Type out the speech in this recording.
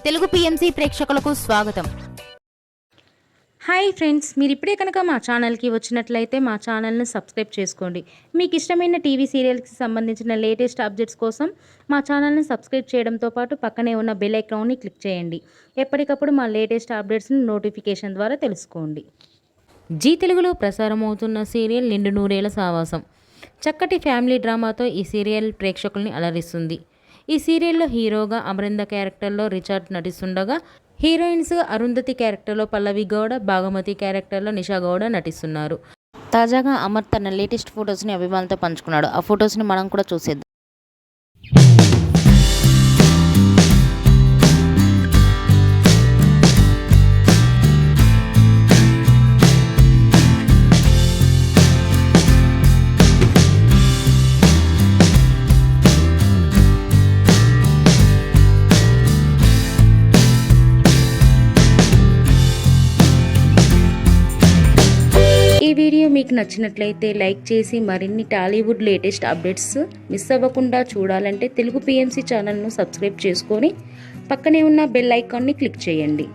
Telugu PMC ప్రేక్షకులకు స్వాగతం. Hi friends, మీరు ఇప్పుడే కనుక మా ఛానల్కి వచ్చినట్లయితే మా ఛానల్ని సబ్స్క్రైబ్ చేసుకోండి. మీకు ఇష్టమైన టీవీ సీరియల్స్కి సంబంధించిన లేటెస్ట్ అప్డేట్స్ కోసం మా ఛానల్ని సబ్స్క్రైబ్ చేయడంతో పాటు పక్కనే ఉన్న బెల్ ఐకాన్ని క్లిక్ చేయండి. ఎప్పటికప్పుడు మా లేటెస్ట్ అప్డేట్స్ని నోటిఫికేషన్ ద్వారా తెలుసుకోండి. జీ తెలుగులో ప్రసారమవుతున్న సీరియల్ నిండు నూరేళ్ల సావాసం. చక్కటి ఫ్యామిలీ డ్రామాతో ఈ సీరియల్ ప్రేక్షకుల్ని అలరిస్తుంది. ఈ సీరియల్లో హీరోగా అమరింద క్యారెక్టర్లో రిచార్డ్ నటిస్తుండగా, హీరోయిన్స్ అరుంధతి క్యారెక్టర్లో పల్లవి గౌడ, భాగమతి క్యారెక్టర్లో నిషా గౌడ నటిస్తున్నారు. తాజాగా అమర్ తన లేటెస్ట్ ఫొటోస్ని అభిమానులతో పంచుకున్నాడు. ఆ ఫొటోస్ని మనం కూడా చూసేద్దాం. ఈ వీడియో మీకు నచ్చినట్లయితే లైక్ చేసి మరిన్ని టాలీవుడ్ లేటెస్ట్ అప్డేట్స్ మిస్ అవ్వకుండా చూడాలంటే తెలుగు పిఎంసి ఛానల్ను సబ్స్క్రైబ్ చేసుకొని పక్కనే ఉన్న బెల్ ఐకాన్ని క్లిక్ చేయండి.